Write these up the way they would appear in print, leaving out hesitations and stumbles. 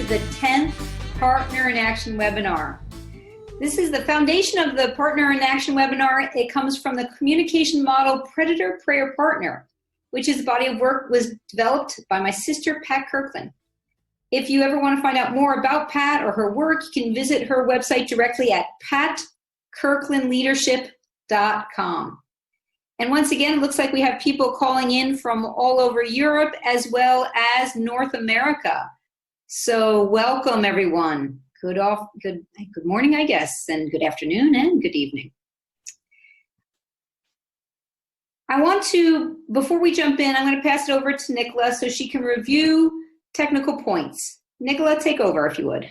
the 10th Partner in Action webinar. This is the foundation of the Partner in Action webinar. It comes from the communication model Predator, Prayer, Partner, which is a body of work was developed by my sister, Pat Kirkland. If you ever want to find out more about Pat or her work, you can visit her website directly at patkirklandleadership.com. And once again, it looks like we have people calling in from all over Europe as well as North America. So welcome, everyone. Good morning, I guess, and good afternoon and good evening. I want to, before we jump in, I'm going to pass it over to Nicola so she can review technical points. Nicola, take over if you would.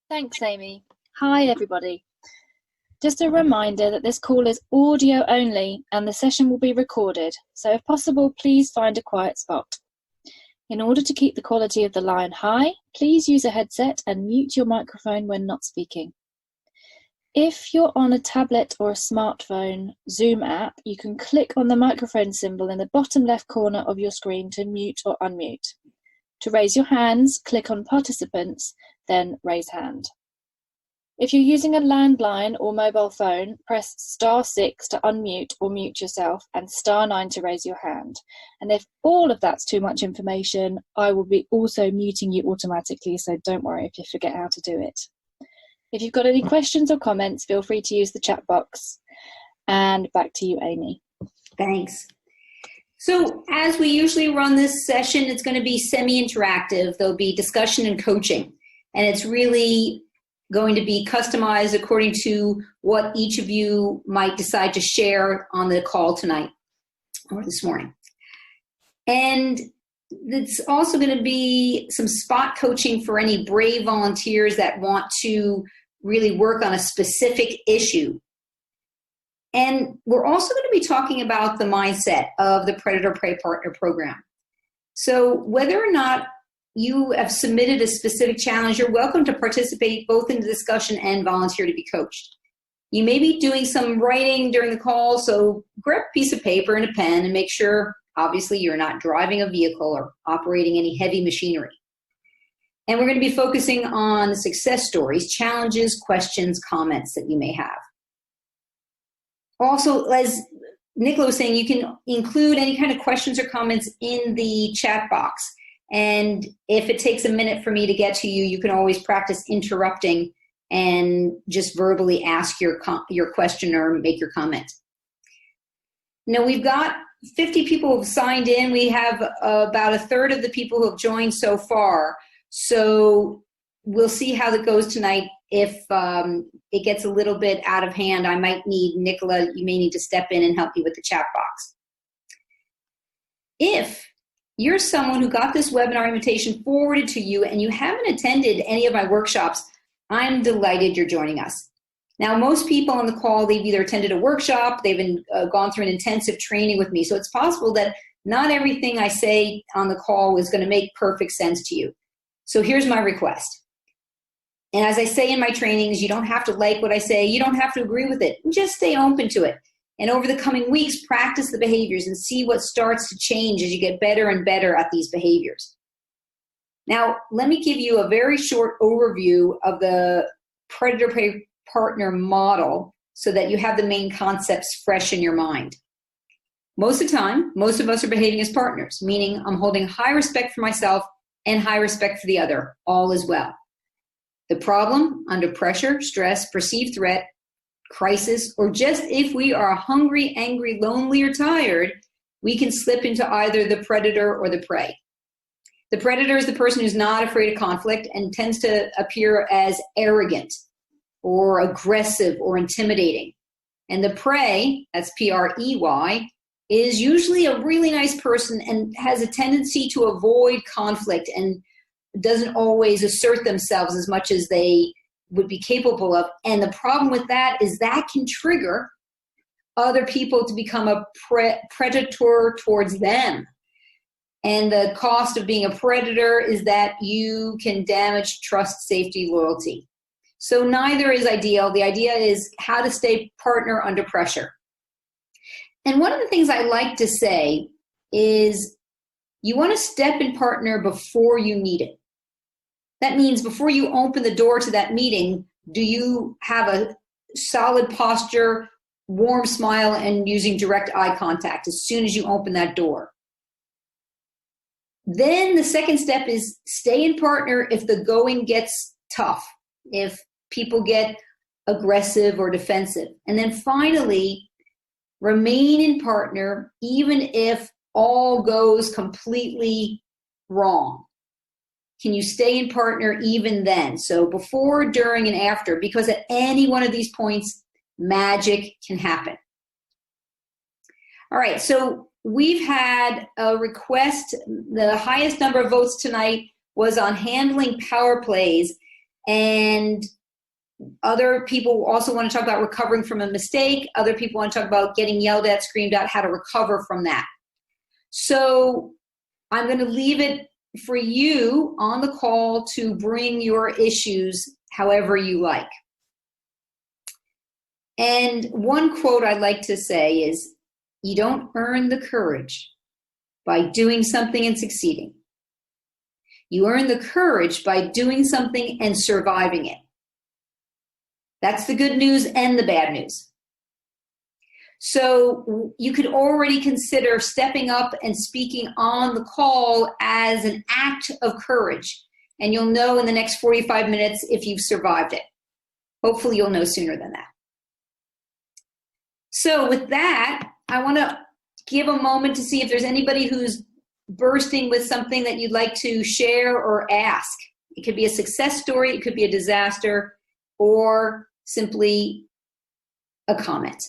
Thanks, Amy. Hi, everybody. Just a reminder that this call is audio only and the session will be recorded, so if possible, please find a quiet spot. In order to keep the quality of the line high, please use a headset and mute your microphone when not speaking. If you're on a tablet or a smartphone Zoom app, you can click on the microphone symbol in the bottom left corner of your screen to mute or unmute. To raise your hands, click on Participants, then Raise Hand. If you're using a landline or mobile phone, press *6 to unmute or mute yourself and *9 to raise your hand. And if all of that's too much information, I will be also muting you automatically, so don't worry if you forget how to do it. If you've got any questions or comments, feel free to use the chat box. And back to you, Amy. Thanks. So as we usually run this session, it's going to be semi-interactive. There'll be discussion and coaching, and it's really going to be customized according to what each of you might decide to share on the call tonight or this morning. And it's also going to be some spot coaching for any brave volunteers that want to really work on a specific issue. And we're also going to be talking about the mindset of the Predator Prey Partner program. So whether or not you have submitted a specific challenge, you're welcome to participate both in the discussion and volunteer to be coached. You may be doing some writing during the call, so grab a piece of paper and a pen and make sure, obviously, you're not driving a vehicle or operating any heavy machinery. And we're going to be focusing on success stories, challenges, questions, comments that you may have. Also, as Nicola was saying, you can include any kind of questions or comments in the chat box. And if it takes a minute for me to get to you, you can always practice interrupting and just verbally ask your question or make your comment. Now, we've got 50 people who have signed in. We have about a third of the people who have joined so far. So we'll see how that goes tonight. If it gets a little bit out of hand, I might need Nicola, you may need to step in and help you with the chat box. If you're someone who got this webinar invitation forwarded to you and you haven't attended any of my workshops, I'm delighted you're joining us. Now, most people on the call, they've either attended a workshop, they've gone through an intensive training with me. So it's possible that not everything I say on the call is going to make perfect sense to you. So here's my request. And as I say in my trainings, you don't have to like what I say. You don't have to agree with it. Just stay open to it. And over the coming weeks, practice the behaviors and see what starts to change as you get better and better at these behaviors. Now, let me give you a very short overview of the Predator Prey Partner model so that you have the main concepts fresh in your mind. Most of the time, most of us are behaving as partners, meaning I'm holding high respect for myself and high respect for the other, all as well. The problem, under pressure, stress, perceived threat, crisis, or just if we are hungry, angry, lonely, or tired, we can slip into either the predator or the prey. The predator is the person who's not afraid of conflict and tends to appear as arrogant or aggressive or intimidating. And the prey, that's P-R-E-Y, is usually a really nice person and has a tendency to avoid conflict and doesn't always assert themselves as much as they would be capable of. And the problem with that is that can trigger other people to become a predator towards them. And the cost of being a predator is that you can damage trust, safety, loyalty. So neither is ideal. The idea is how to stay partner under pressure. And one of the things I like to say is you want to step in partner before you need it. That means before you open the door to that meeting, do you have a solid posture, warm smile, and using direct eye contact as soon as you open that door? Then the second step is stay in partner if the going gets tough, if people get aggressive or defensive. And then finally, remain in partner even if all goes completely wrong. Can you stay in partner even then? So before, during, and after, because at any one of these points, magic can happen. All right, so we've had a request. The highest number of votes tonight was on handling power plays, and other people also want to talk about recovering from a mistake. Other people want to talk about getting yelled at, screamed at, how to recover from that. So I'm going to leave it for you on the call to bring your issues however you like. And one quote I'd like to say is, you don't earn the courage by doing something and succeeding. You earn the courage by doing something and surviving it. That's the good news and the bad news. So you could already consider stepping up and speaking on the call as an act of courage. And you'll know in the next 45 minutes if you've survived it. Hopefully you'll know sooner than that. So with that, I want to give a moment to see if there's anybody who's bursting with something that you'd like to share or ask. It could be a success story, it could be a disaster, or simply a comment.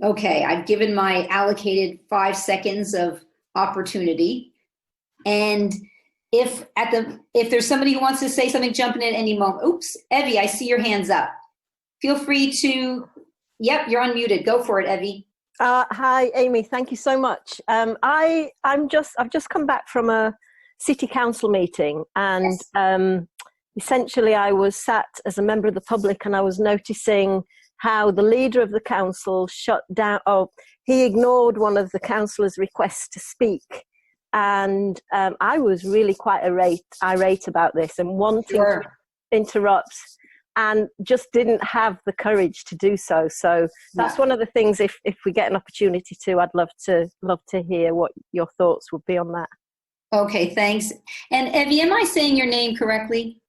Okay, I've given my allocated 5 seconds of opportunity. And if there's somebody who wants to say something, jump in at any moment. Oops, Evie, I see your hands up. Feel free to, yep, you're unmuted. Go for it, Evie. Hi, Amy. Thank you so much. I've just come back from a city council meeting, and yes. Essentially I was sat as a member of the public, and I was noticing how the leader of the council shut down. He ignored one of the councillors' requests to speak, and I was really quite irate about this and wanting to interrupt, and just didn't have the courage to do so. So that's one of the things, if we get an opportunity to, I'd love to hear what your thoughts would be on that. Okay, thanks. And Evie, am I saying your name correctly?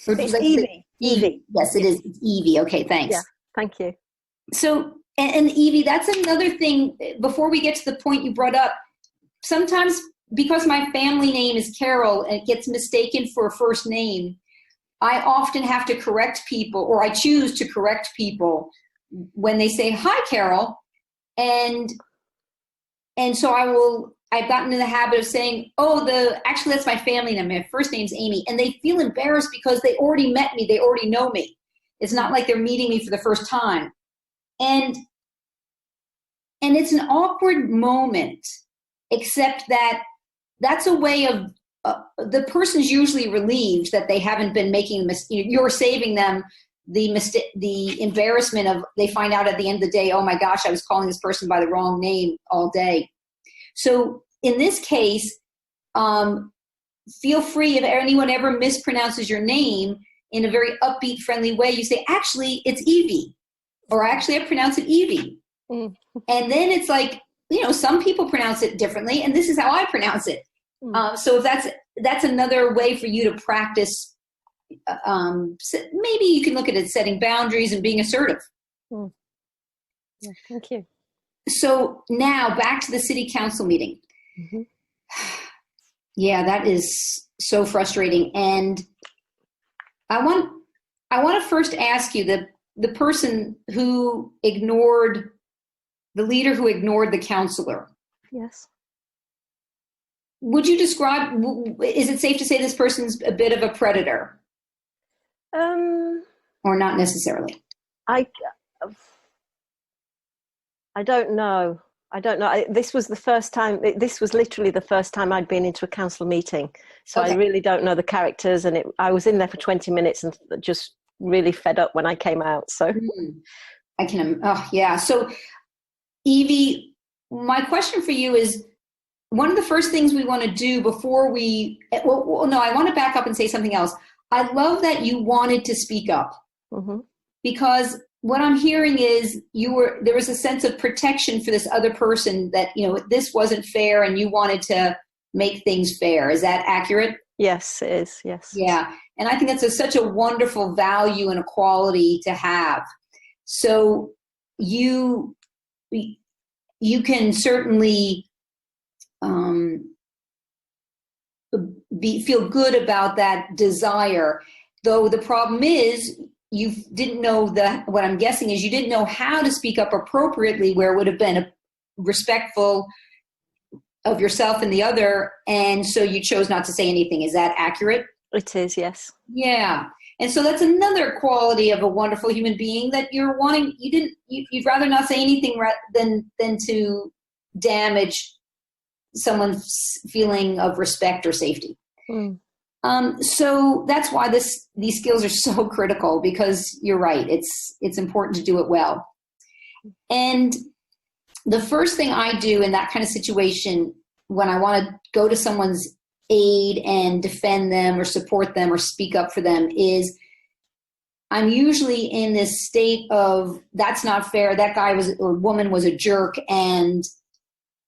It's Evie. Evie. Yes, it is. It's Evie. Okay, thanks. Yeah, thank you. So, and Evie, that's another thing, before we get to the point you brought up, sometimes because my family name is Carroll and it gets mistaken for a first name, I often have to correct people, or I choose to correct people when they say, hi, Carol. And so I've gotten in the habit of saying, actually that's my family name. My first name's Amy. And they feel embarrassed because they already met me. They already know me. It's not like they're meeting me for the first time. And it's an awkward moment, except that that's a way of, the person's usually relieved that they haven't been making mistakes. You're saving them the embarrassment of, they find out at the end of the day, oh my gosh, I was calling this person by the wrong name all day. So in this case, feel free, if anyone ever mispronounces your name, in a very upbeat, friendly way, you say, actually, it's Evie, or actually I pronounce it Evie. Mm. And then it's like, some people pronounce it differently, and this is how I pronounce it. So if that's another way for you to practice. Maybe you can look at it, setting boundaries and being assertive. Mm. Yeah, thank you. So now back to the city council meeting. Mm-hmm. Yeah, that is so frustrating. And I want to first ask you, the person who ignored, the leader who ignored the counselor. Yes. Would you describe, is it safe to say this person's a bit of a predator? Or not necessarily? I don't know. This was literally the first time I'd been into a council meeting. So okay. I really don't know the characters, and I was in there for 20 minutes and just really fed up when I came out. So I can, oh yeah. So Evie, my question for you is, one of the first things we want to do before we, well, no, I want to back up and say something else. I love that you wanted to speak up, because what I'm hearing is there was a sense of protection for this other person, that, this wasn't fair and you wanted to make things fair. Is that accurate? Yes, it is. Yes. Yeah. And I think that's such a wonderful value and a quality to have. So you can certainly feel good about that desire, though the problem is you didn't know what I'm guessing is you didn't know how to speak up appropriately, where it would have been respectful of yourself and the other, and so you chose not to say anything. Is that accurate? It is, yes. Yeah. And so that's another quality of a wonderful human being, that you'd rather not say anything than to damage someone's feeling of respect or safety. So that's why these skills are so critical, because you're right. It's important to do it well. And the first thing I do in that kind of situation, when I want to go to someone's aid and defend them or support them or speak up for them, is I'm usually in this state of, that's not fair. That guy or woman was a jerk, and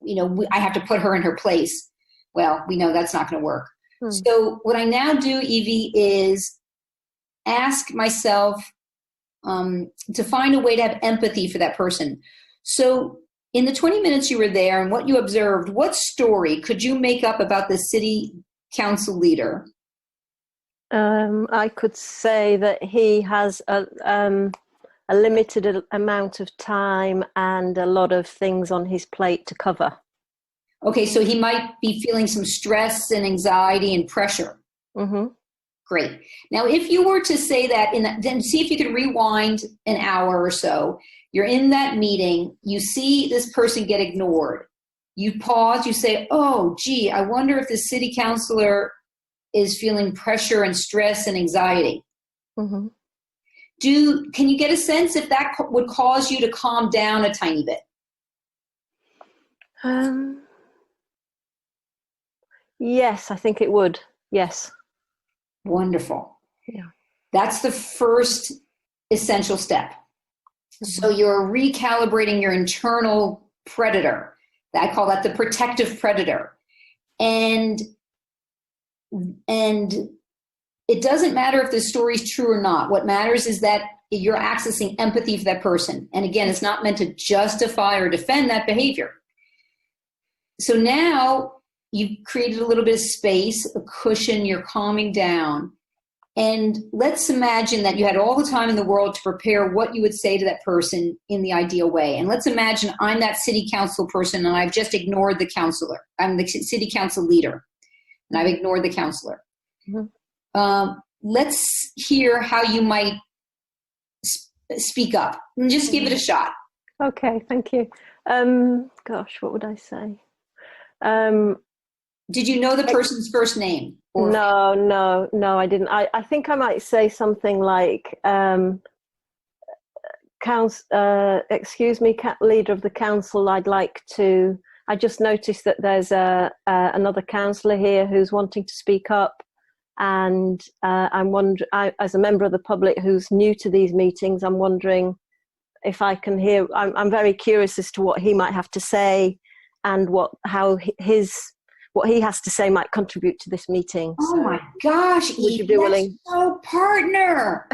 I have to put her in her place. Well, we know that's not going to work. So what I now do, Evie, is ask myself to find a way to have empathy for that person. So in the 20 minutes you were there and what you observed, what story could you make up about the city council leader? I could say that he has a limited amount of time and a lot of things on his plate to cover. Okay, so he might be feeling some stress and anxiety and pressure. Great. Now, if you were to say that, then see if you could rewind an hour or so. You're in that meeting. You see this person get ignored. You pause. You say, oh, gee, I wonder if the city councilor is feeling pressure and stress and anxiety. Can you get a sense if that would cause you to calm down a tiny bit? Yes, I think it would. Yes. Wonderful. Yeah. That's the first essential step. So you're recalibrating your internal predator. I call that the protective predator. And it doesn't matter if the story is true or not. What matters is that you're accessing empathy for that person. And again, it's not meant to justify or defend that behavior. So now you've created a little bit of space, a cushion, you're calming down. And let's imagine that you had all the time in the world to prepare what you would say to that person in the ideal way. And let's imagine I'm that city council person and I've just ignored the counselor. I'm the city council leader and I've ignored the counselor. Let's hear how you might speak up and just give it a shot. Okay, thank you. Gosh, what would I say? Did you know the person's first name? No, I didn't. I think I might say something like, excuse me, leader of the council, I just noticed that there's another councillor here who's wanting to speak up, and I'm wondering, as a member of the public who's new to these meetings, I'm wondering if I can hear, I'm very curious as to what he might have to say and what he has to say might contribute to this meeting. Oh, so, my gosh, Eve, that's so partner.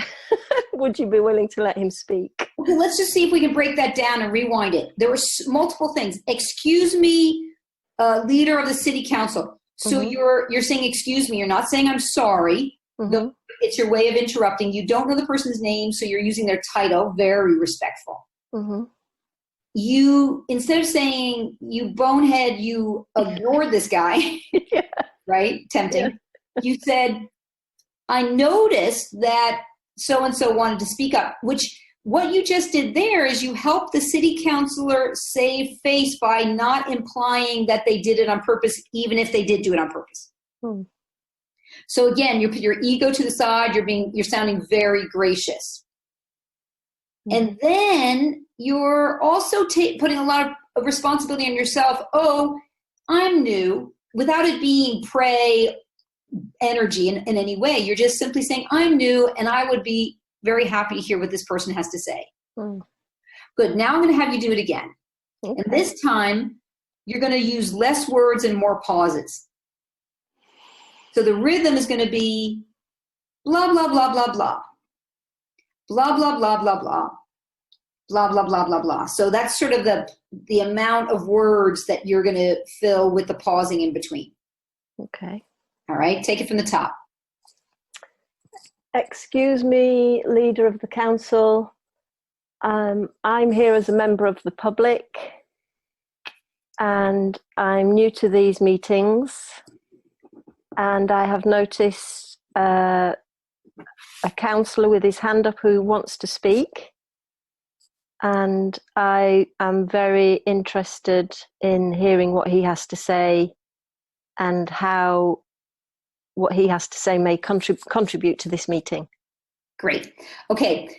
Would you be willing to let him speak? Okay, let's just see if we can break that down and rewind it. There were multiple things. Excuse me, leader of the city council. So you're saying excuse me. You're not saying I'm sorry. It's your way of interrupting. You don't know the person's name, so you're using their title. Very respectful. You, instead of saying you bonehead, you ignored this guy, right? Tempting. You said, I noticed that so-and-so wanted to speak up, which what you just did there is you helped the city councilor save face by not implying that they did it on purpose, even if they did do it on purpose. So again, you put your ego to the side, you're sounding very gracious. And then you're also putting a lot of responsibility on yourself. Oh, I'm new, without it being prey energy in any way. You're just simply saying, I'm new, and I would be very happy to hear what this person has to say. Good. Now I'm going to have you do it again. Okay. And this time, you're going to use less words and more pauses. So the rhythm is going to be blah, blah, blah, blah, blah. Blah, blah, blah, blah, blah. Blah, blah, blah, blah, blah. So that's sort of the amount of words that you're going to fill with the pausing in between. Okay. All right. Take it from the top. Excuse me, leader of the council. I'm here as a member of the public, and I'm new to these meetings, and I have noticed a councillor with his hand up who wants to speak, and I am very interested in hearing what he has to say and how what he has to say may contribute to this meeting. Great. Okay.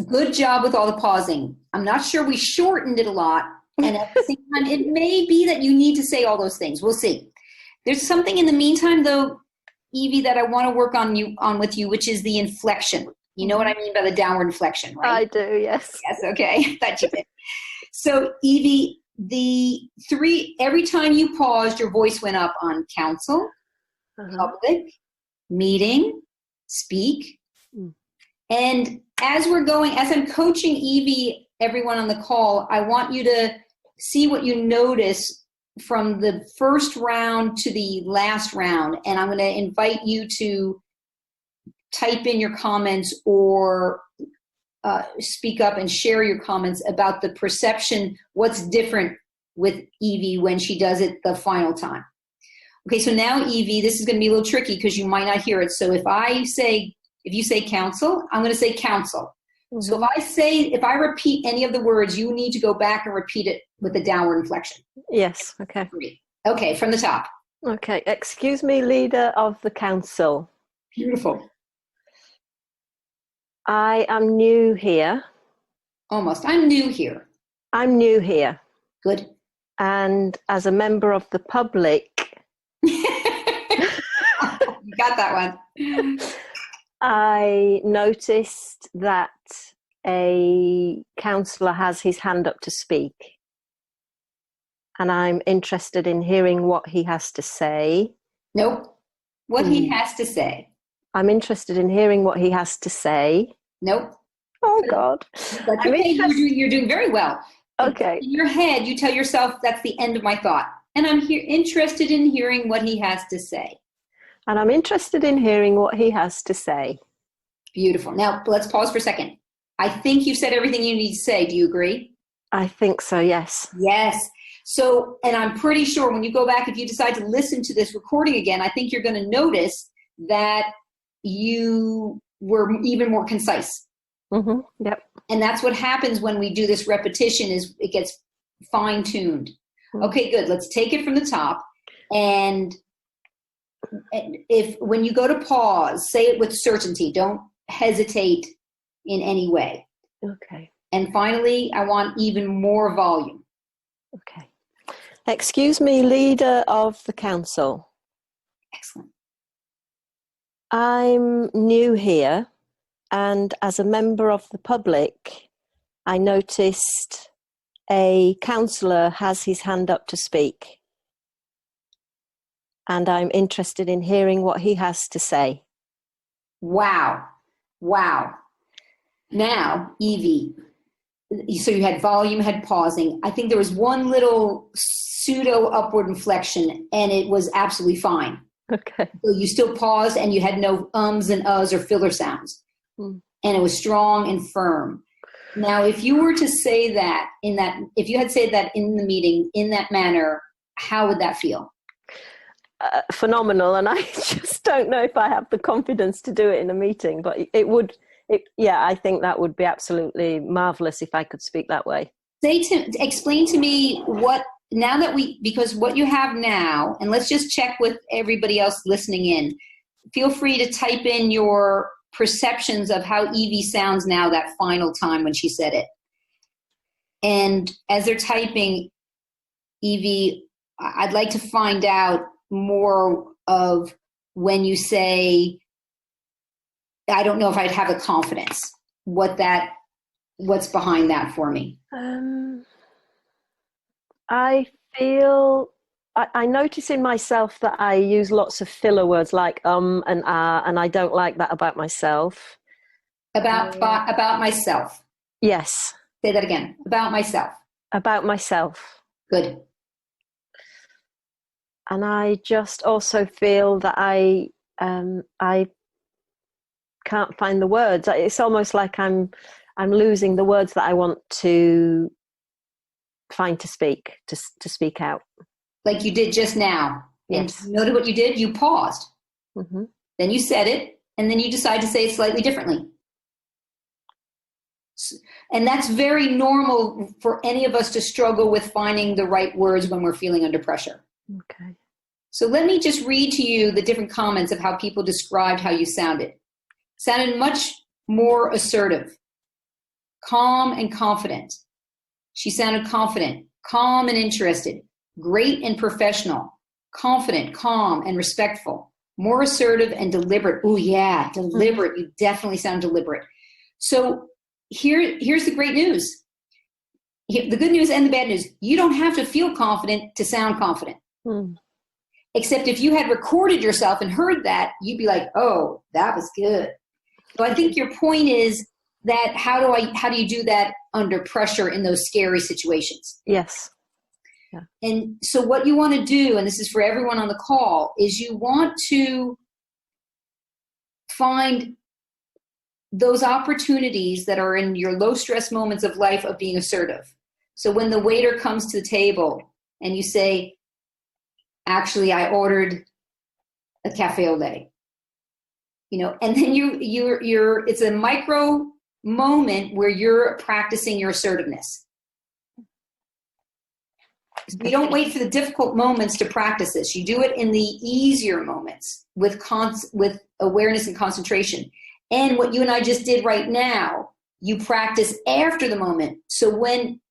Good job with all the pausing. I'm not sure we shortened it a lot. And at the same time, it may be that you need to say all those things. We'll see. There's something in the meantime, though, Evie, that I want to work on with you, which is the inflection. You know what I mean by the downward inflection, right? I do, yes. Yes, okay. Thought you did. So, Evie, every time you paused, your voice went up on council, public, meeting, speak. And as I'm coaching Evie, everyone on the call, I want you to see what you notice from the first round to the last round. And I'm going to invite you to type in your comments or speak up and share your comments about the perception, what's different with Evie when she does it the final time. Okay, so now Evie, this is going to be a little tricky because you might not hear it. So if you say council, I'm going to say council. So if I repeat any of the words, you need to go back and repeat it with a downward inflection. Yes, okay. Okay, from the top. Okay, excuse me, leader of the council. Beautiful. I am new here. Almost. I'm new here. I'm new here. Good. And as a member of the public. You got that one. I noticed that a councillor has his hand up to speak, and I'm interested in hearing what he has to say. Nope. What he has to say. I'm interested in hearing what he has to say. Nope. Oh, God. That's okay. You're doing very well. Okay. In your head, you tell yourself, that's the end of my thought. And I'm interested in hearing what he has to say. And I'm interested in hearing what he has to say. Beautiful. Now, let's pause for a second. I think you've said everything you need to say. Do you agree? I think so, yes. Yes. So, and I'm pretty sure when you go back, if you decide to listen to this recording again, I think you're going to notice that you were even more concise. Yep. And that's what happens when we do this repetition is it gets fine-tuned. Okay, good. Let's take it from the top. And when you go to pause, say it with certainty. Don't hesitate in any way. Okay. And finally, I want even more volume. Okay. Excuse me, leader of the council. Excellent. I'm new here, and as a member of the public, I noticed a councillor has his hand up to speak. And I'm interested in hearing what he has to say. Wow. Wow. Now, Evie, so you had volume, had pausing. I think there was one little pseudo upward inflection, and it was absolutely fine. Okay. So you still paused, and you had no ums and uhs or filler sounds. And it was strong and firm. Now, if you were to say that if you had said that in the meeting in that manner, how would that feel? Phenomenal, and I just don't know if I have the confidence to do it in a meeting, but I think that would be absolutely marvelous if I could speak that way. Explain to me because what you have now, and let's just check with everybody else listening in. feel free to type in your perceptions of how Evie sounds now that final time when she said it. And as they're typing, Evie, I'd like to find out more of when you say, I don't know if I'd have a confidence. What's behind that for me? I feel, I notice in myself that I use lots of filler words like and ah, and I don't like that about myself. About myself. Yes. Say that again. About myself. About myself. Good. And I just also feel that I can't find the words. It's almost like I'm losing the words that I want to find to speak out. Like you did just now. Yes. And notice what you did? You paused. Mm-hmm. Then you said it, and then you decide to say it slightly differently. And that's very normal for any of us to struggle with finding the right words when we're feeling under pressure. Okay. So let me just read to you the different comments of how people described how you sounded. Sounded much more assertive, calm and confident. She sounded confident, calm and interested, great and professional, confident, calm and respectful, more assertive and deliberate. Oh yeah, deliberate. You definitely sound deliberate. So here's the great news. The good news and the bad news. You don't have to feel confident to sound confident. Except if you had recorded yourself and heard that, you'd be like, oh, that was good. So I think your point is that how do you do that under pressure in those scary situations? Yes. Yeah. And so what you want to do, and this is for everyone on the call, is you want to find those opportunities that are in your low stress moments of life of being assertive. So when the waiter comes to the table and you say, actually, I ordered a cafe au lait, and then you're it's a micro moment where you're practicing your assertiveness. You don't wait for the difficult moments to practice this. You do it in the easier moments with awareness and concentration. And what you and I just did right now, you practice after the moment. So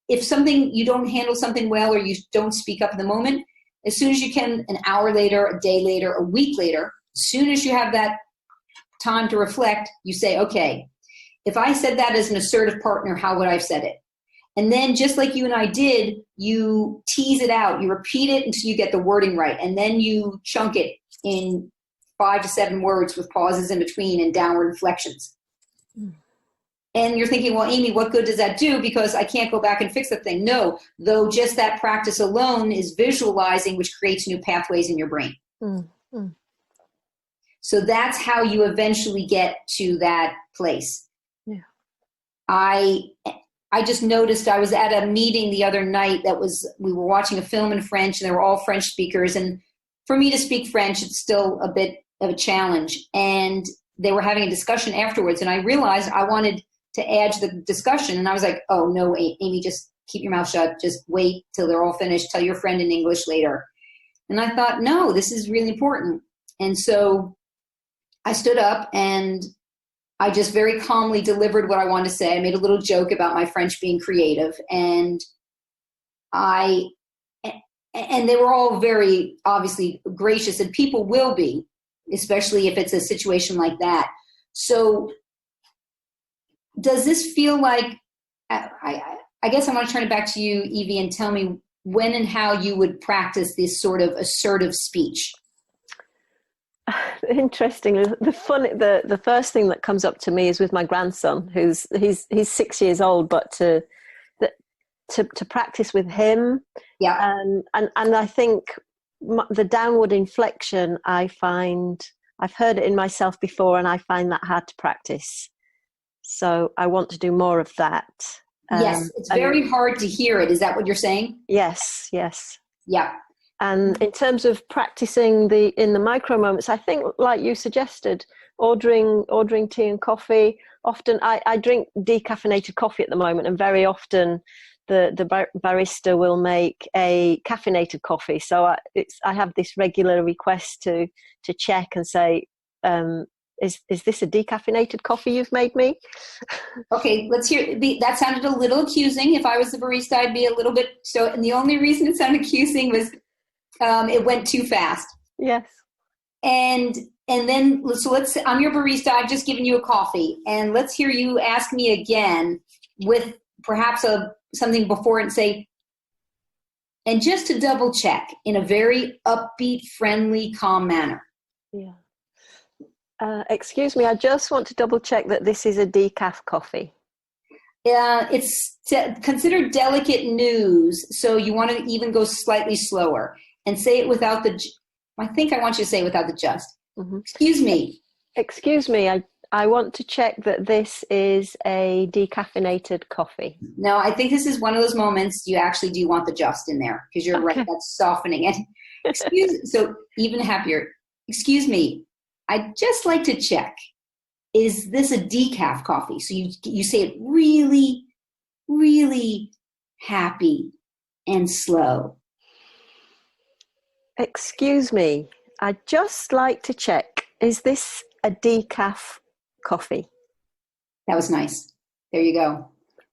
if you don't handle something well or you don't speak up in the moment, as soon as you can, an hour later, a day later, a week later, as soon as you have that time to reflect, you say, okay, if I said that as an assertive partner, how would I have said it? And then just like you and I did, you tease it out. You repeat it until you get the wording right. And then you chunk it in 5 to 7 words with pauses in between and downward inflections. And you're thinking, well, Amy, what good does that do? Because I can't go back and fix the thing. No, though just that practice alone is visualizing, which creates new pathways in your brain. So that's how you eventually get to that place. Yeah. I just noticed I was at a meeting the other night we were watching a film in French and they were all French speakers. And for me to speak French, it's still a bit of a challenge. And they were having a discussion afterwards. And I realized I wanted to add to the discussion. And I was like, oh, no, Amy, just keep your mouth shut. Just wait till they're all finished. Tell your friend in English later. And I thought, no, this is really important. And so I stood up and I just very calmly delivered what I wanted to say. I made a little joke about my French being creative. And they were all very obviously gracious, and people will be, especially if it's a situation like that. So does this feel like, I guess I want to turn it back to you, Evie, and tell me when and how you would practice this sort of assertive speech. Interesting. The first thing that comes up to me is with my grandson, he's 6 years old, but to practice with him. Yeah. And I think the downward inflection, I've heard it in myself before, and I find that hard to practice. So I want to do more of that. Yes, it's very hard to hear it. Is that what you're saying? Yes. Yeah. And in terms of practicing in the micro moments, I think, like you suggested, ordering tea and coffee. Often I drink decaffeinated coffee at the moment, and very often the barista will make a caffeinated coffee. So I have this regular request to check and say, is this a decaffeinated coffee you've made me? Okay, let's hear. That sounded a little accusing. If I was the barista, I'd be a little bit. So, and the only reason it sounded accusing was it went too fast. Yes. And then, so I'm your barista. I've just given you a coffee, and let's hear you ask me again with perhaps something before it and say, and just to double check in a very upbeat, friendly, calm manner. Yeah. Excuse me, I just want to double check that this is a decaf coffee. It's considered delicate news, so you want to even go slightly slower and say it without the. I think I want you to say it without the just. Mm-hmm. Excuse me. Excuse me, I want to check that this is a decaffeinated coffee. No, I think this is one of those moments you actually do want the just in there because you're right. That's softening it. So even happier. Excuse me. I'd just like to check, is this a decaf coffee? So you say it really, really happy and slow. Excuse me, I'd just like to check, is this a decaf coffee? That was nice. There you go.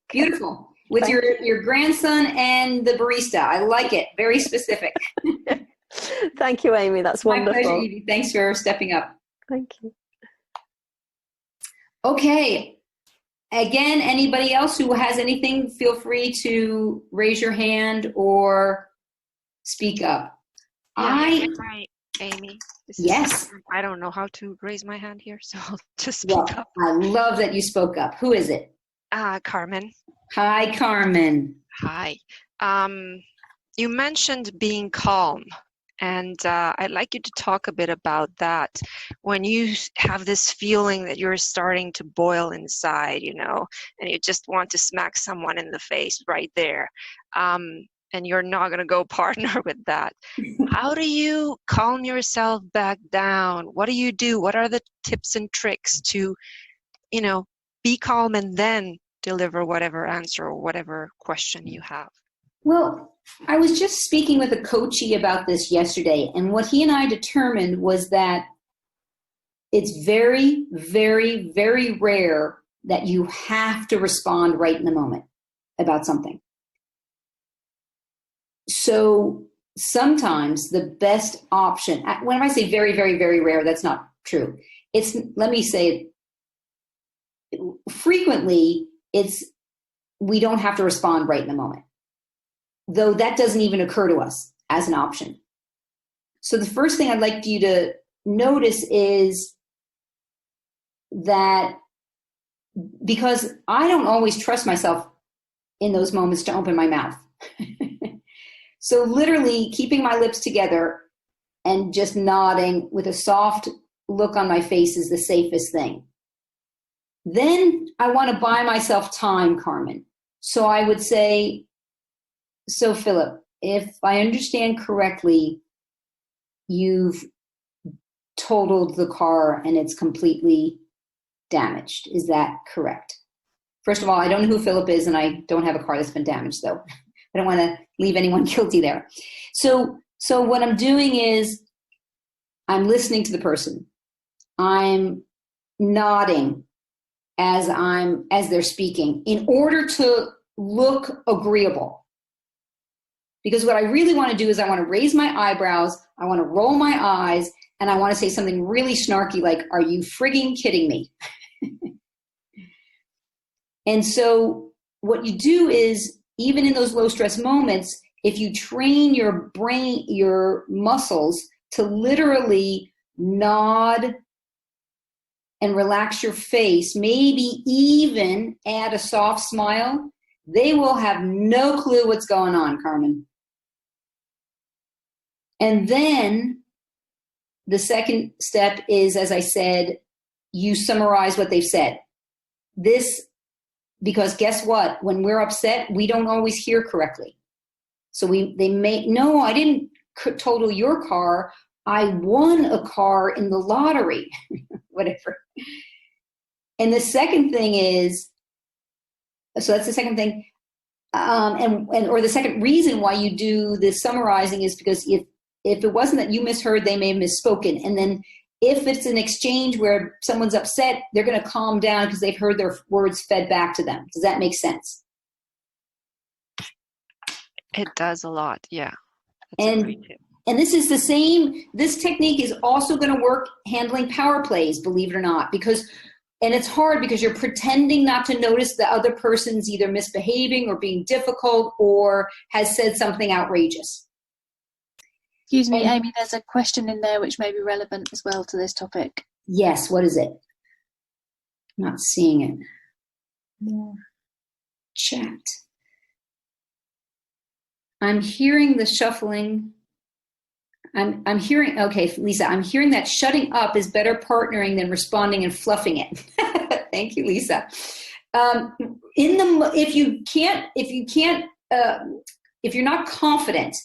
Beautiful. With your grandson and the barista. I like it. Very specific. Thank you, Amy. That's wonderful. My pleasure, Evie. Thanks for stepping up. Thank you. Okay. Again, anybody else who has anything, feel free to raise your hand or speak up. Hi, Amy. Yes. I don't know how to raise my hand here, so I'll just speak up. I love that you spoke up. Who is it? Carmen. Hi, Carmen. Hi. You mentioned being calm. And I'd like you to talk a bit about that. When you have this feeling that you're starting to boil inside, and you just want to smack someone in the face right there, and you're not going to go partner with that. How do you calm yourself back down? What do you do? What are the tips and tricks to, be calm and then deliver whatever answer or whatever question you have? Well, I was just speaking with a coachee about this yesterday, and what he and I determined was that it's very, very, very rare that you have to respond right in the moment about something. So sometimes the best option, when I say very, very, very rare, that's not true. Let me say it, frequently we don't have to respond right in the moment, though that doesn't even occur to us as an option. So the first thing I'd like you to notice is that, because I don't always trust myself in those moments to open my mouth. So literally keeping my lips together and just nodding with a soft look on my face is the safest thing. Then I want to buy myself time, Carmen. So I would say, so Philip, if I understand correctly, you've totaled the car and it's completely damaged. Is that correct? First of all, I don't know who Philip is, and I don't have a car that's been damaged, though. I don't want to leave anyone guilty there. So what I'm doing is I'm listening to the person. I'm nodding as they're speaking in order to look agreeable. Because what I really want to do is I want to raise my eyebrows, I want to roll my eyes, and I want to say something really snarky like, "Are you frigging kidding me?" And so what you do is, even in those low stress moments, if you train your brain, your muscles to literally nod and relax your face, maybe even add a soft smile, they will have no clue what's going on, Carmen. And then the second step is, as I said, you summarize what they've said. Because guess what? When we're upset, we don't always hear correctly. So no, I didn't total your car. I won a car in the lottery, whatever. And the second thing is, so that's the second thing. Or the second reason why you do this summarizing is because if it wasn't that you misheard, they may have misspoken. And then if it's an exchange where someone's upset, they're going to calm down because they've heard their words fed back to them. Does that make sense? It does a lot, yeah. That's a great tip. And this is the same, this technique is also going to work handling power plays, believe it or not, and it's hard because you're pretending not to notice the other person's either misbehaving or being difficult or has said something outrageous. Excuse me, Amy, there's a question in there which may be relevant as well to this topic. Yes, what is it? I'm not seeing it. More chat. I'm hearing the shuffling. I'm hearing, okay, Lisa, I'm hearing that shutting up is better partnering than responding and fluffing it. Thank you, Lisa. If you're not confident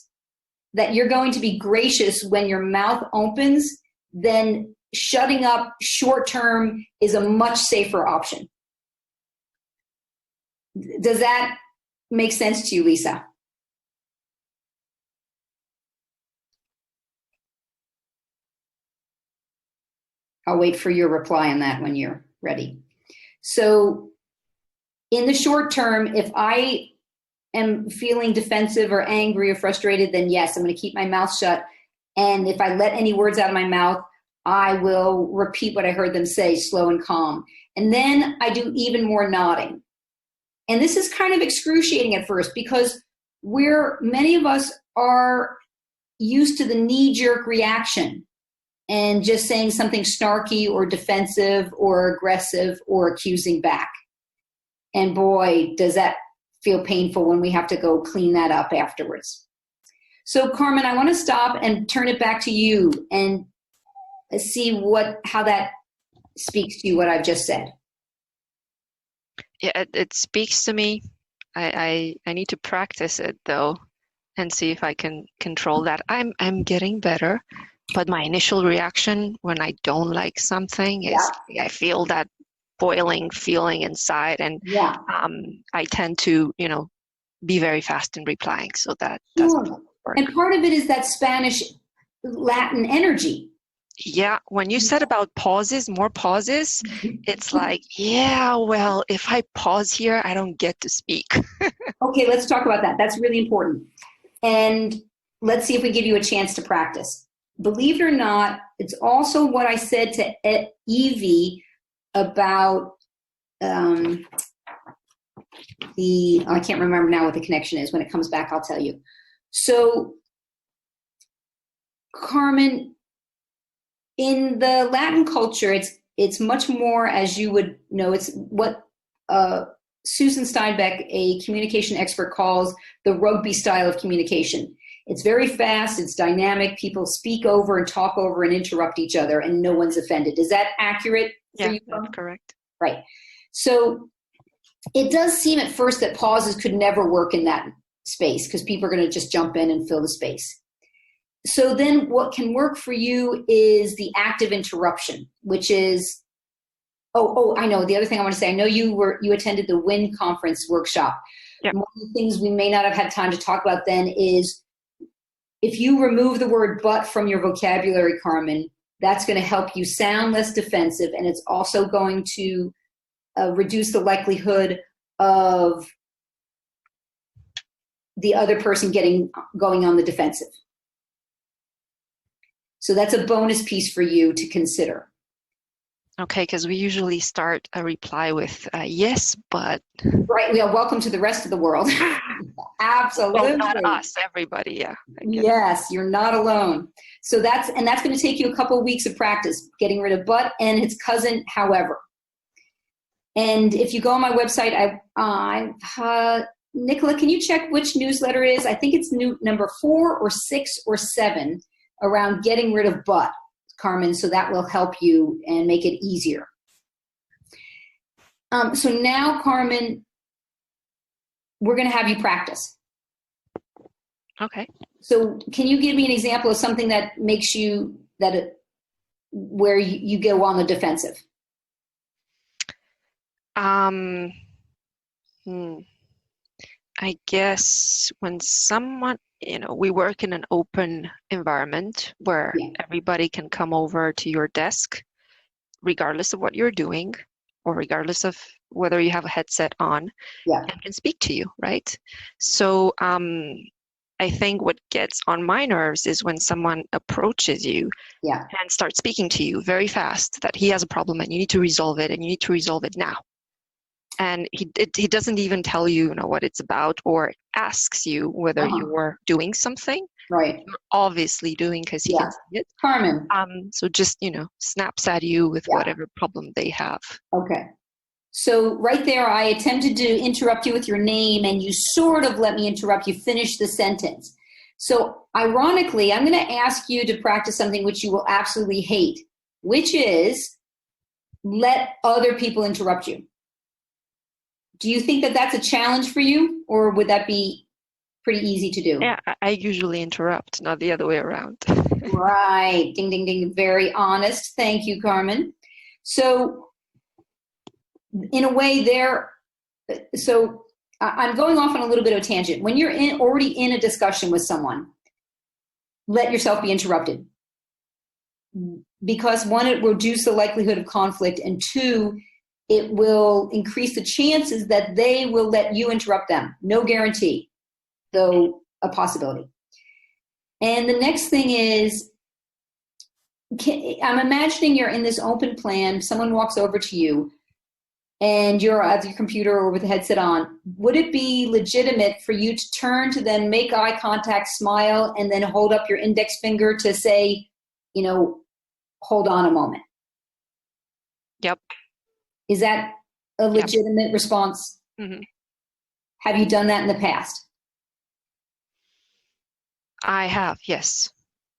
that you're going to be gracious when your mouth opens, then shutting up short term is a much safer option. Does that make sense to you, Lisa? I'll wait for your reply on that when you're ready. So in the short term, if I am feeling defensive or angry or frustrated, then yes, I'm going to keep my mouth shut. And if I let any words out of my mouth, I will repeat what I heard them say, slow and calm. And then I do even more nodding. And this is kind of excruciating at first because many of us are used to the knee-jerk reaction and just saying something snarky or defensive or aggressive or accusing back. And boy, does that feel painful when we have to go clean that up afterwards. So Carmen, I want to stop and turn it back to you and see how that speaks to you, what I've just said. Yeah, it speaks to me. I need to practice it though and see if I can control that. I'm getting better. But my initial reaction when I don't like something is I feel that boiling feeling inside, and I tend to, be very fast in replying. So that doesn't work. And part of it is that Spanish Latin energy. Yeah, when you said about pauses, more pauses, it's like, well, if I pause here, I don't get to speak. Okay, let's talk about that. That's really important. And let's see if we give you a chance to practice. Believe it or not, it's also what I said to Evie about I can't remember now what the connection is. When it comes back, I'll tell you. So, Carmen, in the Latin culture, it's much more, as you would know, it's what Susan Steinbeck, a communication expert, calls the rugby style of communication. It's very fast, it's dynamic, people speak over and talk over and interrupt each other, and no one's offended. Is that accurate for you? Yeah, that's correct. Right. So it does seem at first that pauses could never work in that space because people are going to just jump in and fill the space. So then what can work for you is the active interruption, which is, I know. The other thing I want to say, I know you attended the WIN conference workshop. Yep. One of the things we may not have had time to talk about then is if you remove the word but from your vocabulary, Carmen, that's going to help you sound less defensive, and it's also going to reduce the likelihood of the other person going on the defensive. So that's a bonus piece for you to consider. Okay, because we usually start a reply with yes, but. Right, yeah, welcome to the rest of the world. Absolutely. Well, not us, everybody, yeah. Yes, you're not alone. So that's going to take you a couple of weeks of practice, getting rid of but and its cousin, however. And if you go on my website, Nicola, can you check which newsletter it is? I think it's number 4 or 6 or 7 around getting rid of but, Carmen, so that will help you and make it easier. So now, Carmen, we're going to have you practice. Okay. So can you give me an example of something that makes you, where you go on the defensive? I I guess when someone, we work in an open environment where everybody can come over to your desk, regardless of what you're doing, or regardless of whether you have a headset on, and can speak to you, right? So I think what gets on my nerves is when someone approaches you and starts speaking to you very fast that he has a problem and you need to resolve it and you need to resolve it now. And he doesn't even tell you, what it's about or asks you whether you're doing something. Right. You're obviously doing because he can see it. Carmen. So just, snaps at you with whatever problem they have. Okay. So right there, I attempted to interrupt you with your name and you sort of let me interrupt you, finish the sentence. So ironically, I'm going to ask you to practice something which you will absolutely hate, which is let other people interrupt you. Do you think that that's a challenge for you, or would that be pretty easy to do? Yeah, I usually interrupt, not the other way around. Right. Ding, ding, ding. Very honest. Thank you, Carmen. So in a way so I'm going off on a little bit of a tangent. When you're already in a discussion with someone, let yourself be interrupted. Because one, it will reduce the likelihood of conflict, and two, it will increase the chances that they will let you interrupt them. No guarantee, though a possibility. And the next thing is, I'm imagining you're in this open plan, someone walks over to you, and you're at your computer or with a headset on. Would it be legitimate for you to turn to them, make eye contact, smile, and then hold up your index finger to say, hold on a moment? Yep. Is that a legitimate response? Mm-hmm. Have you done that in the past? I have, yes.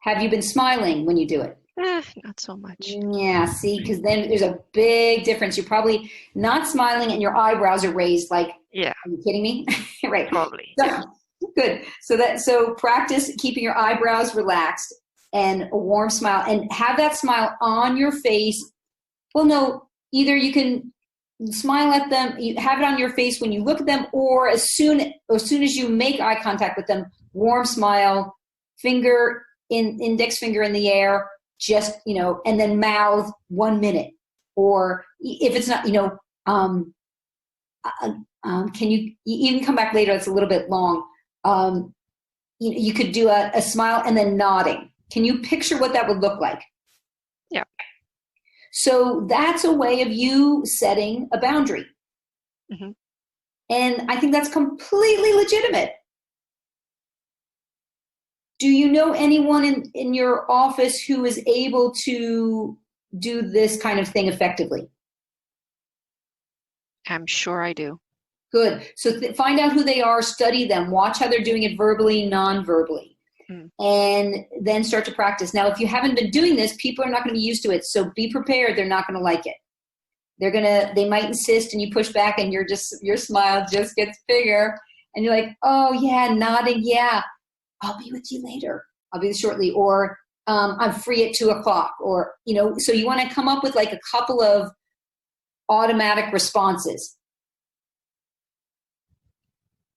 Have you been smiling when you do it? Not so much. Yeah, see, because then there's a big difference. You're probably not smiling and your eyebrows are raised like, are you kidding me? Right. Probably. So, good. So practice keeping your eyebrows relaxed and a warm smile, and have that smile on your face. Well, no, either you can smile at them, you have it on your face when you look at them, or as soon as you make eye contact with them, warm smile, index finger in the air, just, and then mouth 1 minute. Or if it's not, can you can come back later, it's a little bit long. You could do a smile and then nodding. Can you picture what that would look like? Yeah. So that's a way of you setting a boundary. Mm-hmm. And I think that's completely legitimate. Do you know anyone in your office who is able to do this kind of thing effectively? I'm sure I do. Good. So find out who they are, study them, watch how they're doing it verbally, non-verbally, and then start to practice. Now, if you haven't been doing this, people are not going to be used to it. So be prepared. They're not going to like it. They might insist and you push back and your smile just gets bigger and you're like, oh yeah, nodding. Yeah. I'll be with you later. I'll be shortly. Or I'm free at 2:00 or, so you want to come up with like a couple of automatic responses.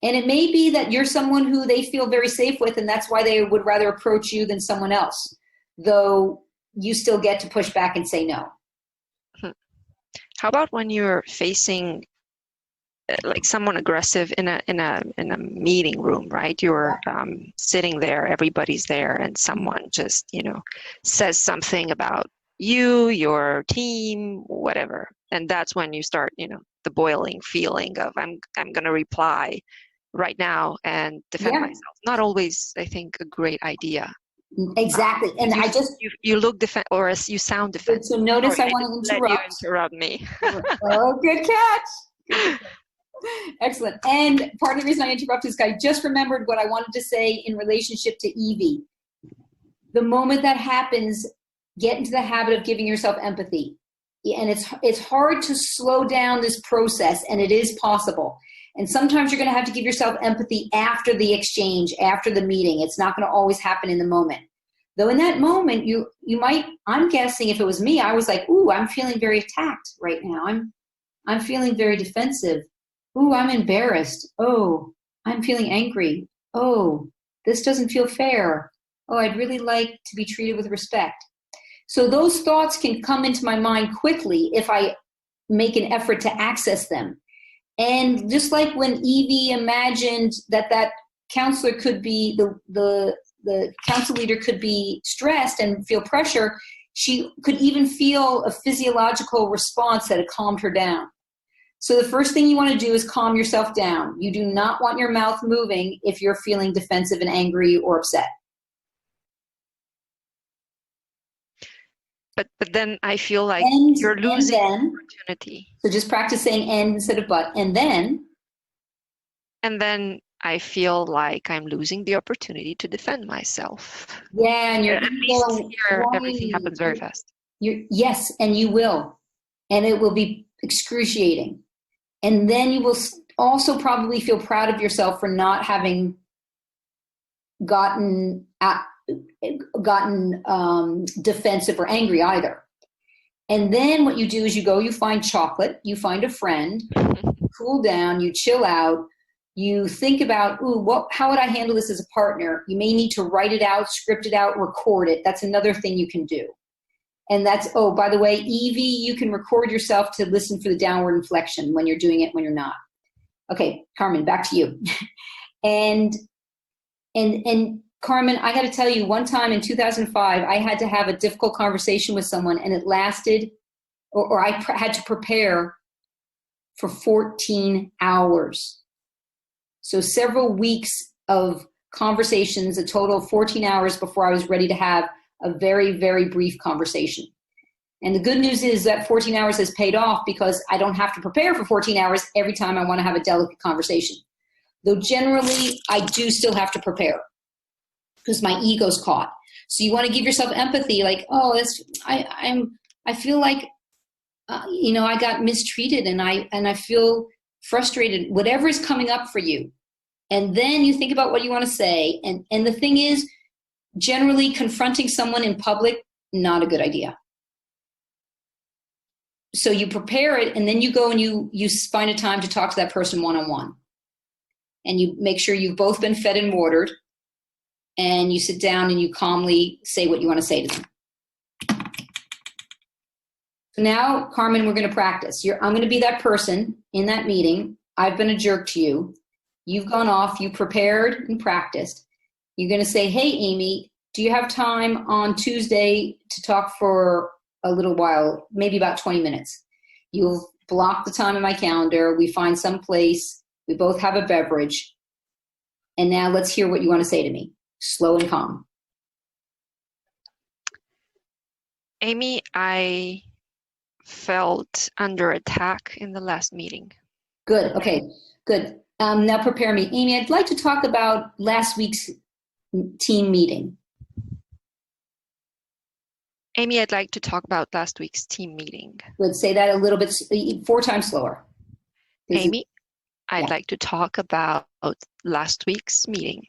And it may be that you're someone who they feel very safe with, and that's why they would rather approach you than someone else, though you still get to push back and say no. How about when you're facing like someone aggressive in a meeting room, right? You're sitting there, everybody's there, and someone just, says something about you, your team, whatever. And that's when you start, the boiling feeling of I'm going to reply right now and defend myself. Not always, I think, a great idea. Exactly. And you look or as you sound defensive. So notice I want to interrupt. Let you interrupt me. Oh, good catch. Excellent. And part of the reason I interrupted this guy, just remembered what I wanted to say in relationship to Evie. The moment that happens, get into the habit of giving yourself empathy. And it's hard to slow down this process, and it is possible. And sometimes you're going to have to give yourself empathy after the exchange, after the meeting. It's not going to always happen in the moment. Though in that moment, you might, I'm guessing if it was me, I was like, ooh, I'm feeling very attacked right now. I'm feeling very defensive. Ooh, I'm embarrassed. Oh, I'm feeling angry. Oh, this doesn't feel fair. Oh, I'd really like to be treated with respect. So those thoughts can come into my mind quickly if I make an effort to access them. And just like when Evie imagined that counselor could be, the council leader could be stressed and feel pressure, she could even feel a physiological response that had calmed her down. So the first thing you want to do is calm yourself down. You do not want your mouth moving if you're feeling defensive and angry or upset. But then I feel like And you're losing then, opportunity. So just practice saying and instead of but. And then I feel like I'm losing the opportunity to defend myself. Yeah, and you're at least here, everything happens very fast. Yes, and you will. And it will be excruciating. And then you will also probably feel proud of yourself for not having gotten defensive or angry either. And then what you do is you find chocolate, you find a friend, cool down, you chill out, you think about, how would I handle this as a partner? You may need to write it out, script it out, record it. That's another thing you can do. And that's, by the way, Evie, you can record yourself to listen for the downward inflection when you're doing it, when you're not. Okay, Carmen, back to you. And Carmen, I got to tell you, one time in 2005, I had to have a difficult conversation with someone, and it lasted, or I had to prepare for 14 hours. So several weeks of conversations, a total of 14 hours before I was ready to have a very, very brief conversation. And the good news is that 14 hours has paid off because I don't have to prepare for 14 hours every time I want to have a delicate conversation. Though generally, I do still have to prepare because my ego's caught. So you want to give yourself empathy, like, I feel like, I got mistreated and I feel frustrated, whatever is coming up for you. And then you think about what you want to say. And the thing is, generally confronting someone in public, not a good idea. So you prepare it, and then you go and you find a time to talk to that person one-on-one. And you make sure you've both been fed and watered, and you sit down and you calmly say what you want to say to them. So now, Carmen, we're going to practice. I'm going to be that person in that meeting. I've been a jerk to you. You've gone off, you prepared and practiced. You're going to say, hey, Amy, do you have time on Tuesday to talk for a little while, maybe about 20 minutes? You'll block the time in my calendar. We find some place. We both have a beverage. And now let's hear what you want to say to me. Slow and calm. Amy, I felt under attack in the last meeting. Good. Okay, good. Now prepare me. Amy, I'd like to talk about last week's team meeting. Amy, I'd like to talk about last week's team meeting. Let's say that a little bit, 4 times slower. Amy, I'd like to talk about last week's meeting.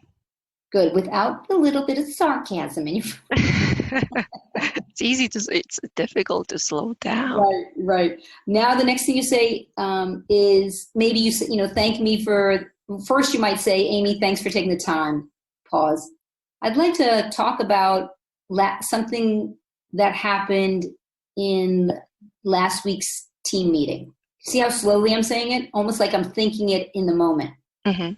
Good, without a little bit of sarcasm in your it's difficult to slow down. Right. Now the next thing you say is maybe you say, thank me for, first you might say, Amy, thanks for taking the time. Pause. I'd like to talk about something that happened in last week's team meeting. See how slowly I'm saying it? Almost like I'm thinking it in the moment. Mm-hmm.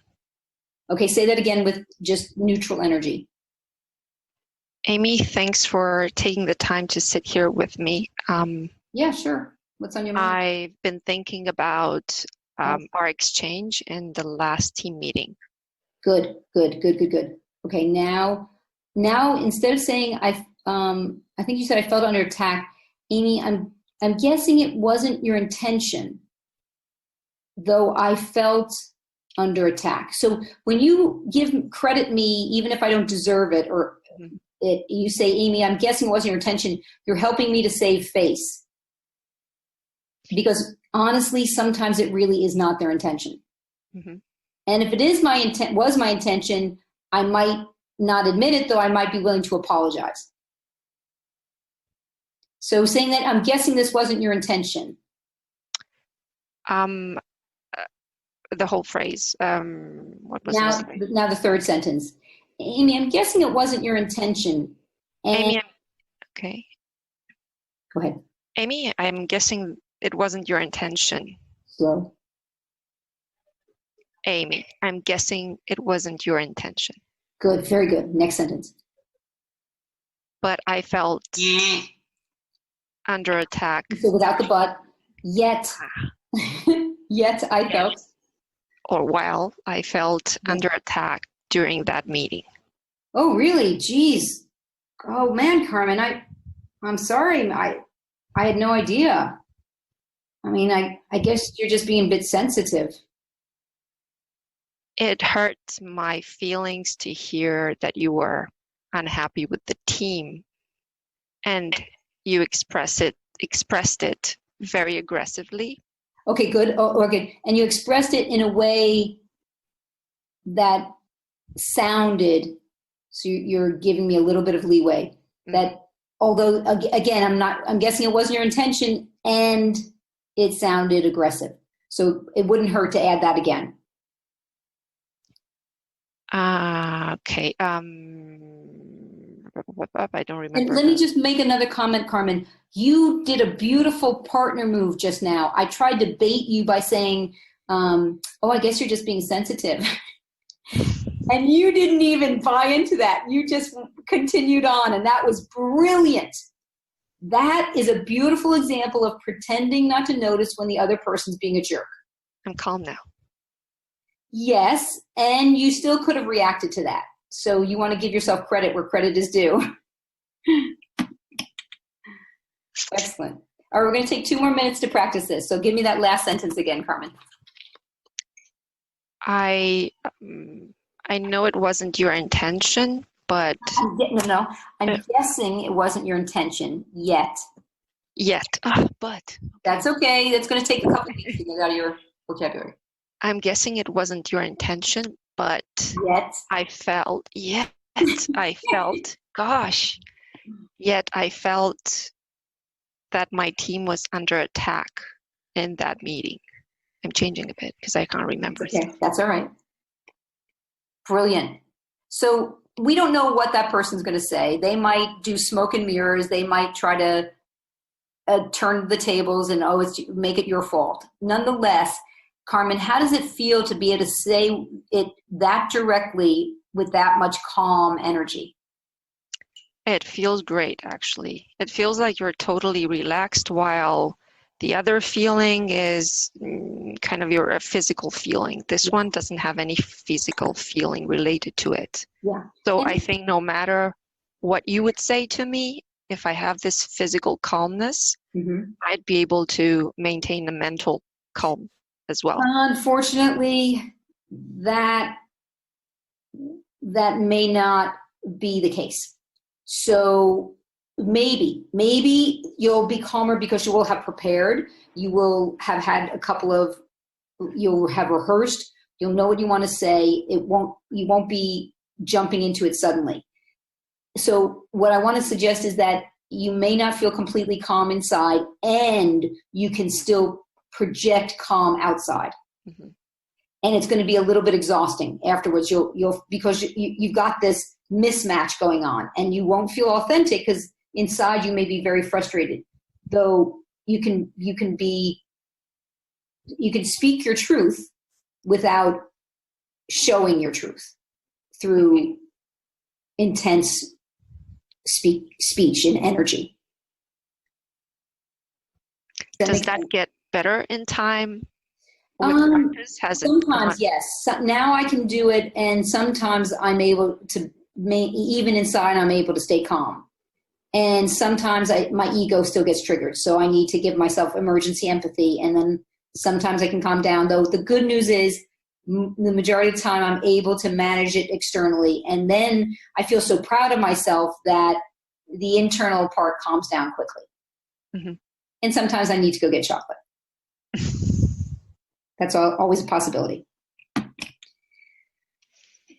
Okay, say that again with just neutral energy. Amy, thanks for taking the time to sit here with me. Yeah, sure. What's on your mind? I've been thinking about our exchange in the last team meeting. Good. Okay, now instead of saying I think you said I felt under attack, Amy, I'm guessing it wasn't your intention, though I felt under attack. So when you credit me, even if I don't deserve it, or you say, Amy, I'm guessing it wasn't your intention, you're helping me to save face. Because honestly, sometimes it really is not their intention. Mm-hmm. And if it is was my intention, I might not admit it, though I might be willing to apologize. So saying that, I'm guessing this wasn't your intention. the whole phrase. What was missing? Now the third sentence. Amy, I'm guessing it wasn't your intention. Amy, okay. Go ahead. Amy, I'm guessing it wasn't your intention. Slow. Amy, I'm guessing it wasn't your intention. Good, very good. Next sentence. But I felt under attack. So without the but, yet, yet I felt. Or while I felt under attack during that meeting. Oh, really? Jeez. Oh man, Carmen, I'm sorry. I had no idea. I mean, I guess you're just being a bit sensitive. It hurt my feelings to hear that you were unhappy with the team, and you expressed it very aggressively. Okay, good. Okay, and you expressed it in a way that sounded, so you're giving me a little bit of leeway, that although, again, I'm guessing it wasn't your intention, and it sounded aggressive. So it wouldn't hurt to add that again. Okay. I don't remember. And let me just make another comment, Carmen. You did a beautiful partner move just now. I tried to bait you by saying, oh, I guess you're just being sensitive. And you didn't even buy into that. You just continued on, and that was brilliant. That is a beautiful example of pretending not to notice when the other person's being a jerk. I'm calm now. Yes, and you still could have reacted to that. So you want to give yourself credit where credit is due. Excellent. All right, we're going to take 2 more minutes to practice this. So give me that last sentence again, Carmen. I know it wasn't your intention, but... No. I'm guessing it wasn't your intention yet. But... That's okay. That's going to take a couple of weeks to get out of your vocabulary. I'm guessing it wasn't your intention, but... Yet I felt that my team was under attack in that meeting. I'm changing a bit because I can't remember. Okay, that's all right. Brilliant. So we don't know what that person's going to say. They might do smoke and mirrors. They might try to turn the tables and, make it your fault. Nonetheless, Carmen, how does it feel to be able to say it that directly with that much calm energy? It feels great, actually. It feels like you're totally relaxed, while the other feeling is kind of your physical feeling. This one doesn't have any physical feeling related to it. Yeah. So I think no matter what you would say to me, if I have this physical calmness, I'd be able to maintain the mental calm as well. Unfortunately, that may not be the case. So maybe you'll be calmer because you will have prepared. You will have had you'll have rehearsed. You'll know what you want to say. You won't be jumping into it suddenly. So what I want to suggest is that you may not feel completely calm inside, and you can still project calm outside. Mm-hmm. And it's going to be a little bit exhausting afterwards. Because you've got this mismatch going on, and you won't feel authentic because inside you may be very frustrated. Though you can speak your truth without showing your truth through intense speech and energy. Does that get better in time? Practice? Sometimes, yes. Now I can do it, and sometimes I'm able to, even inside, I'm able to stay calm. And sometimes my ego still gets triggered, so I need to give myself emergency empathy, and then sometimes I can calm down. Though the good news is, the majority of the time, I'm able to manage it externally, and then I feel so proud of myself that the internal part calms down quickly. Mm-hmm. And sometimes I need to go get chocolate. That's always a possibility.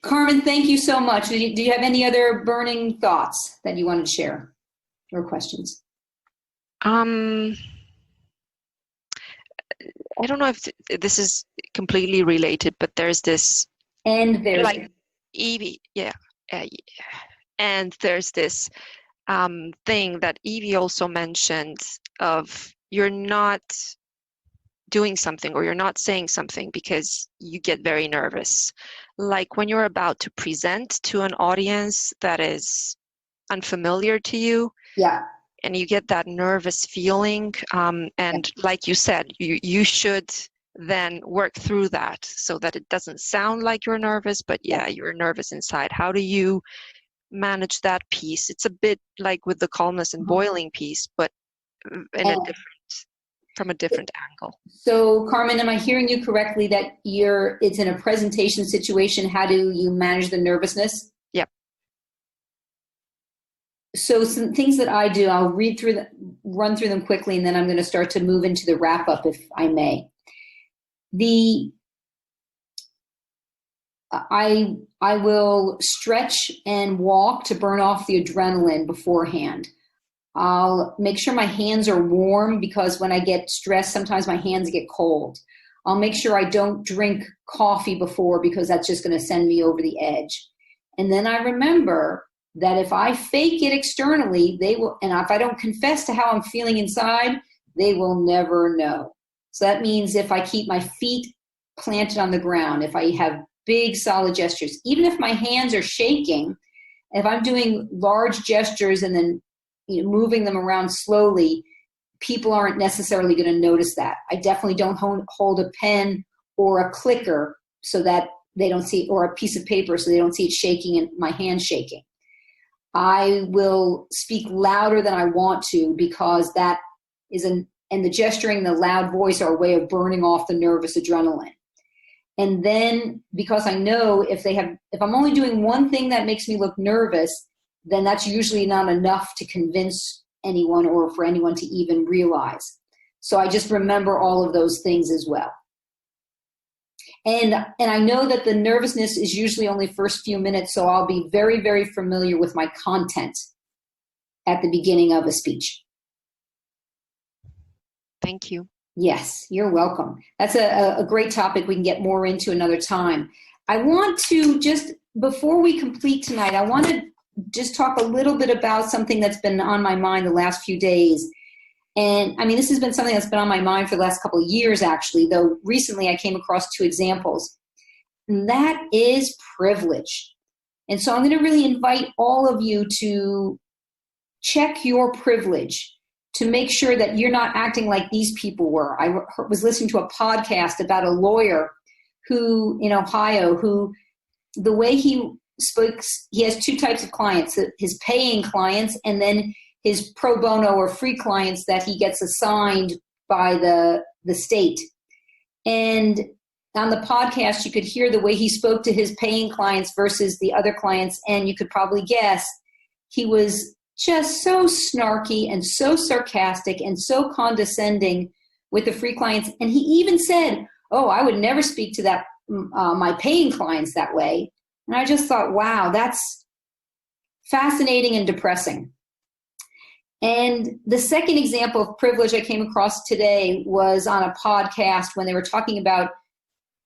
Carmen, thank you so much. Do you have any other burning thoughts that you wanted to share or questions? I don't know if this is completely related, but there's this And there's like Evie, yeah, yeah. And there's this thing that Evie also mentioned of you're not doing something or you're not saying something because you get very nervous. Like when you're about to present to an audience that is unfamiliar to you, yeah. and you get that nervous feeling, and like you said, you should then work through that so that it doesn't sound like you're nervous, but yeah, you're nervous inside. How do you manage that piece? It's a bit like with the calmness and boiling piece, but from a different angle. So, Carmen, am I hearing you correctly that it's in a presentation situation? How do you manage the nervousness? Yep. So some things that I do, I'll run through them quickly, and then I'm going to start to move into the wrap up, if I may. I will stretch and walk to burn off the adrenaline beforehand. I'll make sure my hands are warm because when I get stressed, sometimes my hands get cold. I'll make sure I don't drink coffee before because that's just going to send me over the edge. And then I remember that if I fake it externally, they will, and if I don't confess to how I'm feeling inside, they will never know. So that means if I keep my feet planted on the ground, if I have big solid gestures, even if my hands are shaking, if I'm doing large gestures and then moving them around slowly, people aren't necessarily going to notice that. I definitely don't hold a pen or a clicker so that they don't see, or a piece of paper so they don't see it shaking and my hand shaking. I will speak louder than I want to because that is and the gesturing, the loud voice are a way of burning off the nervous adrenaline. And then because I know if I'm only doing one thing that makes me look nervous, then that's usually not enough to convince anyone or for anyone to even realize. So I just remember all of those things as well. And I know that the nervousness is usually only first few minutes, so I'll be very, very familiar with my content at the beginning of a speech. Thank you. Yes, you're welcome. That's a great topic we can get more into another time. I want to just, before we complete tonight, I want to just talk a little bit about something that's been on my mind the last few days. And I mean, this has been something that's been on my mind for the last couple of years, actually, though recently I came across two examples. And that is privilege. And so I'm going to really invite all of you to check your privilege to make sure that you're not acting like these people were. I was listening to a podcast about a lawyer who in Ohio, who the way he speaks, he has two types of clients, his paying clients and then his pro bono or free clients that he gets assigned by the state. And on the podcast, you could hear the way he spoke to his paying clients versus the other clients, and you could probably guess he was just so snarky and so sarcastic and so condescending with the free clients. And he even said, "Oh, I would never speak to that my paying clients that way." And I just thought, wow, that's fascinating and depressing. And the second example of privilege I came across today was on a podcast when they were talking about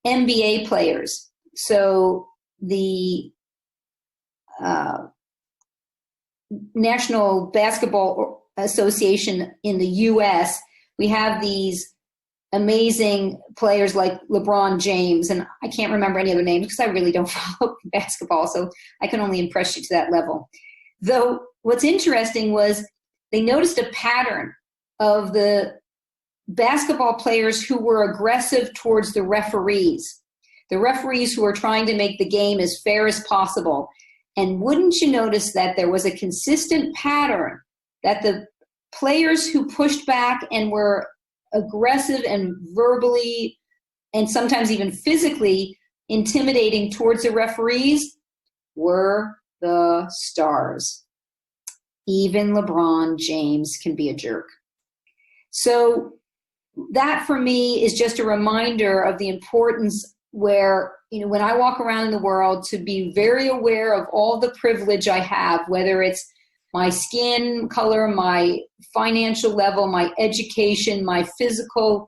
NBA players. So the National Basketball Association in the U.S., we have these amazing players like LeBron James, and I can't remember any other names because I really don't follow basketball, so I can only impress you to that level. Though what's interesting was they noticed a pattern of the basketball players who were aggressive towards the referees who were trying to make the game as fair as possible. And wouldn't you notice that there was a consistent pattern that the players who pushed back and were aggressive and verbally and sometimes even physically intimidating towards the referees were the stars. Even LeBron James can be a jerk. So that for me is just a reminder of the importance where, when I walk around in the world, to be very aware of all the privilege I have, whether it's my skin color, my financial level, my education, my physical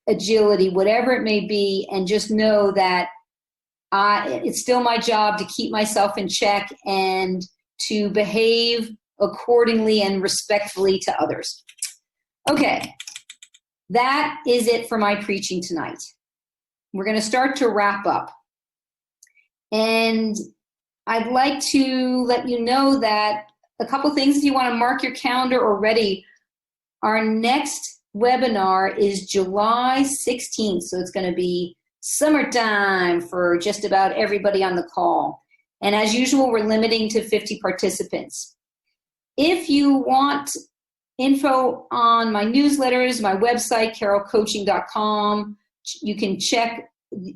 agility, whatever it may be, and just know that it's still my job to keep myself in check and to behave accordingly and respectfully to others. Okay, that is it for my preaching tonight. We're going to start to wrap up. And I'd like to let you know that a couple things, if you want to mark your calendar already, our next webinar is July 16th. So it's going to be summertime for just about everybody on the call. And as usual, we're limiting to 50 participants. If you want info on my newsletters, my website, carolcoaching.com, you can check,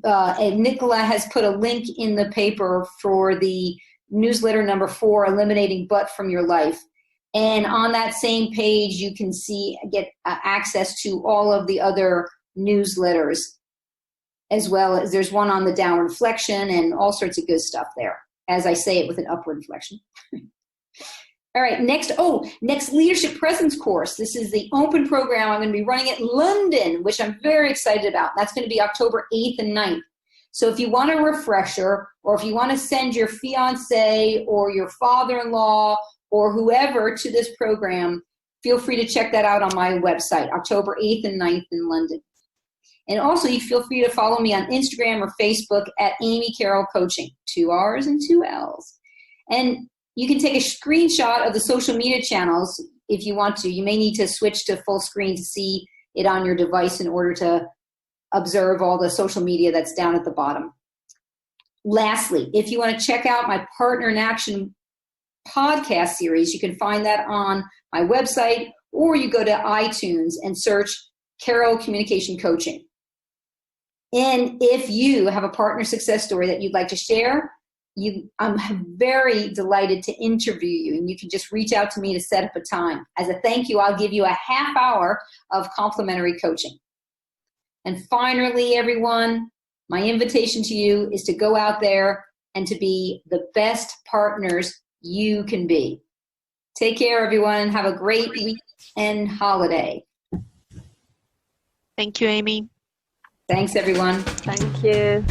and Nicola has put a link in the paper for the newsletter number 4, Eliminating But from Your Life. And on that same page, you can get access to all of the other newsletters, as well as there's one on the downward flexion and all sorts of good stuff there, as I say it with an upward inflection. All right, next Leadership Presence course. This is the open program I'm going to be running at London, which I'm very excited about. That's going to be October 8th and 9th. So if you want a refresher, or if you want to send your fiance or your father-in-law or whoever to this program, feel free to check that out on my website, October 8th and 9th in London. And also, you feel free to follow me on Instagram or Facebook at Amy Carroll Coaching, 2 R's and 2 L's. And you can take a screenshot of the social media channels if you want to. You may need to switch to full screen to see it on your device in order to observe all the social media that's down at the bottom. Lastly, if you want to check out my Partner in Action podcast series, you can find that on my website, or you go to iTunes and search Carroll Communication Coaching. And if you have a partner success story that you'd like to share, I'm very delighted to interview you, and you can just reach out to me to set up a time. As a thank you, I'll give you a half hour of complimentary coaching. And finally, everyone, my invitation to you is to go out there and to be the best partners you can be. Take care, everyone. Have a great week and holiday. Thank you, Amy. Thanks, everyone. Thank you.